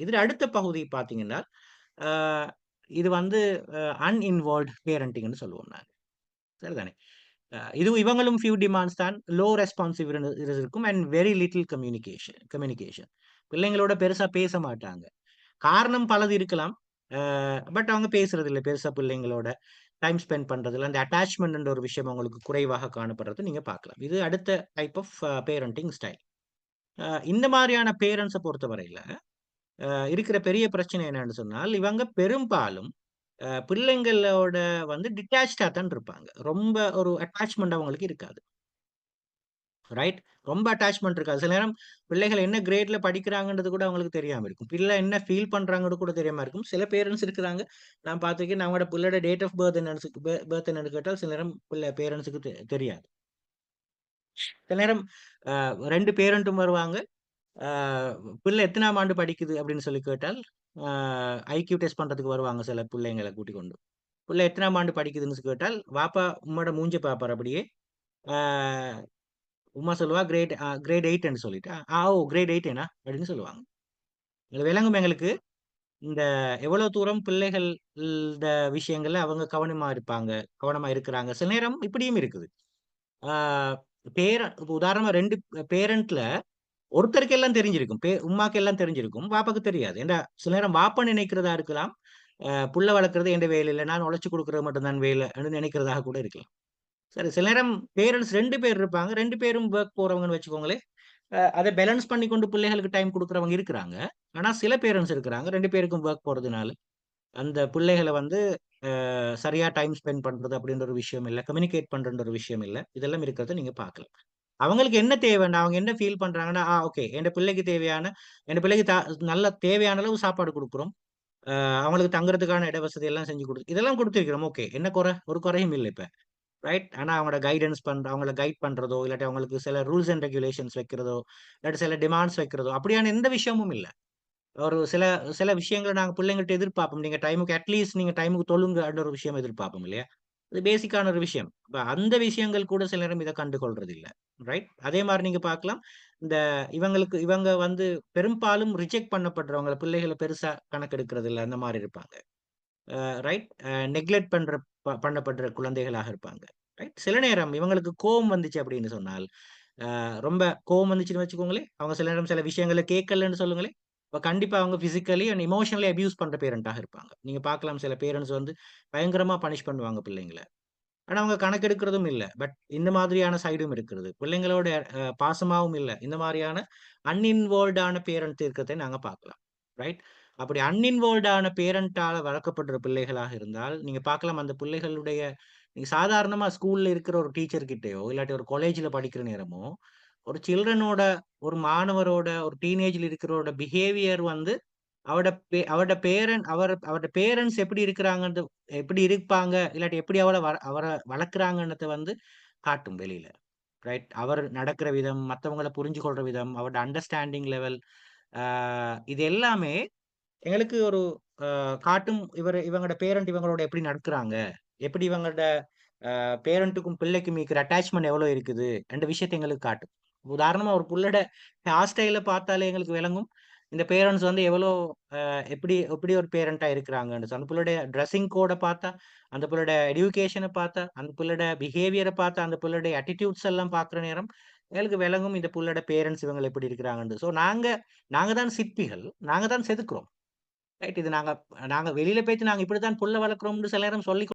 இதுல அடுத்த பகுதி பார்த்தீங்கன்னா, அ இது வந்து அன்இன்வால்வ்ட் பேரண்டிங்ன்னு சொல்லுவோம் நாங்க. சரிதானே? இதுவும் இவங்களும் ஃபியூ டிமாண்ட்ஸ் தான். லோ ரெஸ்பான்சிவ்னஸ் இருக்கும் அண்ட் வெரி லிட்டில் கம்யூனிகேஷன். பிள்ளைங்களோட பெருசா பேச மாட்டாங்க. காரணம் பலது இருக்கலாம். பட் அவங்க பேசுறதில்ல பெருசா பிள்ளைங்களோட. டைம் ஸ்பெண்ட் பண்றதில்ல. அந்த அட்டாச்மெண்ட்ன்ற ஒரு விஷயம் அவங்களுக்கு குறைவாக காணப்படுறது நீங்க பார்க்கலாம். இது அடுத்த டைப் ஆஃப் பேரண்டிங் ஸ்டைல். இந்த மாரியான பேரண்ட்ஸ பொறுத்தவரையில, இருக்கிற பெரிய பிரச்சனை என்னன்னு சொன்னால், இவங்க பெரும்பாலும் பிள்ளைங்களோட வந்து டிட்டாச்டா தான் இருப்பாங்க. ரொம்ப ஒரு அட்டாச்மெண்ட் அவங்களுக்கு இருக்காது. ரைட்? ரொம்ப அட்டாச்மெண்ட் இருக்காது. சில நேரம் பிள்ளைகள் என்ன கிரேட்ல படிக்கிறாங்கன்றது கூட அவங்களுக்கு தெரியாம இருக்கும். பிள்ளை என்ன ஃபீல் பண்றாங்கன்னு கூட தெரியாம இருக்கும். சில பேரன்ட்ஸ் இருக்கிறாங்க. நான் பார்த்துருக்கேன். அவங்களோட பிள்ளையோட டேட் ஆஃப் பர்த் என்னன்னு பர்த் என்னன்னு கேட்டால் சில நேரம் பேரன்ட்ஸ்க்கு தெரியாது. சில நேரம் அ 2 பேரன்ட்டும் வருவாங்க. ஆ பிள்ளை எத்தனாம் ஆண்டு படிக்குது அப்படின்னு சொல்லி கேட்டால், ஆ ஐக்யூ டெஸ்ட் பண்றதுக்கு வருவாங்க சில பிள்ளைங்கள கூட்டிக் கொண்டு. பிள்ளை எத்தனாம் ஆண்டு படிக்குதுன்னு கேட்டால், வாப்பா உம்மோட மூஞ்ச பார்ப்பாரு அப்படியே. ஆ உம்மா சொல்லுவா கிரேட் 8ன்னு சொல்லிட்டு, ஓ கிரேட் 8 அப்படின்னு சொல்லுவாங்க. இது விளங்கும் எங்களுக்கு. இந்த எவ்வளவு தூரம் பிள்ளைகள் இந்த விஷயங்கள்ல அவங்க கவனமா இருப்பாங்க, கவனமா இருக்கிறாங்க. சில நேரம் இப்படியும் இருக்குது. ஆ இப்ப உதாரணமா 2 பேரண்ட்ல ஒருத்தருக்கு எல்லாம் தெரிஞ்சிருக்கும். உம்மாக்கு எல்லாம் தெரிஞ்சிருக்கும். வாப்பாக்கு தெரியாது. ஏன்டா சில நேரம் வாப்பா நினைக்கிறதா இருக்கலாம். புள்ள வளர்க்கிறது எந்த வேலை இல்ல. நான் உழைச்சு குடுக்குறது மட்டும் தான் வேலைன்னு நினைக்கிறதாக கூட இருக்கலாம். சரி சில நேரம் பேரன்ட்ஸ் 2 பேர் இருப்பாங்க. 2 பேரும் வொர்க் போறவங்கன்னு வச்சுக்கோங்களேன். அத பேலன்ஸ் பண்ணிக்கொண்டு பிள்ளைகளுக்கு டைம் குடுக்குறவங்க இருக்கிறாங்க. ஆனா சில பேரன்ட்ஸ் இருக்கிறாங்க. 2 பேருக்கும் வொர்க் போறதுனால, அந்த பிள்ளைகள வந்து சரியா டைம் ஸ்பெண்ட் பண்றது அப்படின்ற ஒரு விஷயம் இல்ல. கம்யூனிகேட் பண்றன்ற ஒரு விஷயம் இல்ல. இதெல்லாம் இருக்கிறத நீங்க பார்க்கலாம். அவங்களுக்கு என்ன தேவைன்னா, அவங்க என்ன ஃபீல் பண்றாங்கன்னா, ஓகே என் பிள்ளைக்கு நல்ல தேவையான அளவு சாப்பாடு குடுக்குறோம். அவங்களுக்கு தங்குறதுக்கான இட வசதி எல்லாம் செஞ்சு இதெல்லாம் குடுத்திருக்கிறோம். ஓகே. என்ன குறை? ஒரு குறையும் இல்ல இப்ப. ரைட். ஆனா அவங்கள கைட் பண்றதோ, இல்லாட்டி அவங்களுக்கு சில ரூல்ஸ் அண்ட் ரெகுலேஷன்ஸ் வைக்கிறதோ, இல்லாட்டி சில டிமாண்ட்ஸ் வைக்கிறதோ, அப்படியான எந்த விஷயமும் இல்ல. ஒரு சில சில விஷயங்கள நாங்க பிள்ளைங்கள்ட்ட எதிர்பார்ப்போம். நீங்க டைமுக்கு அட்லீஸ்ட் நீங்க டைமுக்கு தொழுங்கன்ற ஒரு விஷயம் எதிர்பார்ப்போம் இல்லையா? அது பேசிக்கான ஒரு விஷயம். இப்ப அந்த விஷயங்கள் கூட சில நேரம் இத கண்டுகொள்றது இல்ல. ரைட். அதே மாரி நீங்க பார்க்கலாம். இந்த இவங்க வந்து பெரும்பாலும் ரிஜெக்ட் பண்ணப்படுறவங்க பிள்ளைகள பெருசா கணக்கெடுக்கிறது இல்ல. அந்த மாரி இருப்பாங்க. ரைட். நெக்லெக்ட் பண்ணப்படுற குழந்தைகளாக இருப்பாங்க. ரைட். சில நேரம் இவங்களுக்கு கோவம் வந்துச்சு அப்படின்னு சொன்னால், ரொம்ப கோவம் வந்துச்சுன்னு வச்சுக்கோங்களேன், அவங்க சில நேரம் சில விஷயங்கள கேட்கலன்னு சொல்லுங்களேன், அப்ப கண்டிப்பா அவங்க பிசிக்கலி அண்ட் எமோஷனலி அபியூஸ் பண்ற பேரன்ட்டாக இருப்பாங்க. நீங்க பார்க்கலாம் சில பேரன்ட்ஸ் வந்து பயங்கரமா பனிஷ் பண்ணுவாங்க பிள்ளைங்கள. ஆனா அவங்க கணக்கெடுக்கிறதும் இல்ல. பட் இந்த மாதிரியான சைடும் இருக்கிறது. பிள்ளைங்களோட பாசமாவும் இல்ல. இந்த மாரியான அன்இன்வால்வ்ட் பேரண்ட் இருக்கிறதை நாங்க பார்க்கலாம். ரைட். அப்படி அன்இன்வால்வ்ட் பேரண்டால வளர்க்கப்படுற பிள்ளைகளாக இருந்தால், நீங்க பார்க்கலாம் அந்த பிள்ளைகளுடைய நீங்க சாதாரணமா ஸ்கூல்ல இருக்கிற ஒரு டீச்சர் கிட்டயோ, இல்லாட்டி ஒரு காலேஜ்ல படிக்கிற நேரமோ, ஒரு சில்ட்ரனோட ஒரு மாணவரோட ஒரு டீனேஜ்ல இருக்கிறவரோட பிஹேவியர் வந்து அவரோட அவரோட பேரன்ட்ஸ் எப்படி இருப்பாங்க, இல்லாட்டி எப்படி அவர வளர்க்குறாங்கன்னத வந்து காட்டும் வெளியில. ரைட். அவர் நடக்கிற விதம், மத்தவங்கள புரிஞ்சு கொள்ற விதம், அவரோட அண்டர்ஸ்டாண்டிங் லெவல், ஆ இது எல்லாமே எங்களுக்கு ஒரு காட்டும். இவங்களோட இவங்களோட எப்படி நடக்குறாங்க, எப்படி இவங்களோட பேரண்ட்டுக்கும் பிள்ளைக்கும் இருக்கிற அட்டாச்மெண்ட் எவ்வளோ இருக்குது என்ற விஷயத்த எங்களுக்கு காட்டும். உதாரணமா ஒரு புள்ளோட ஹேர் ஸ்டைல பார்த்தாலே எங்களுக்கு விளங்கும். இந்த பேரண்ட்ஸ் வந்து எவ்வளோ எப்படி எப்படி ஒரு பேரண்ட்டா இருக்கிறாங்கன்னு. அந்த புள்ளையோட ட்ரெஸ்ஸிங் கோட பார்த்தா, அந்த புள்ளையோட எடுகேஷன பார்த்தா, அந்த புள்ளையோட பிஹேவியர பார்த்தா, அந்த புள்ளையோட அட்டிட்யூட்ஸ் எல்லாம் பார்க்குற நேரம், எங்களுக்கு விளங்கும் இந்த புள்ளையோட பேரண்ட்ஸ் இவங்க எப்படி இருக்கிறாங்கன்னு. ஸோ நாங்க தான் சிற்பிகள். நாங்க தான் செதுக்குறோம். ரைட். இது நாங்க நாங்க வெளியில போயிட்டு நாங்க இப்படித்தான் புள்ள வளர்க்கிறோம்னு சில நேரம் சொல்லி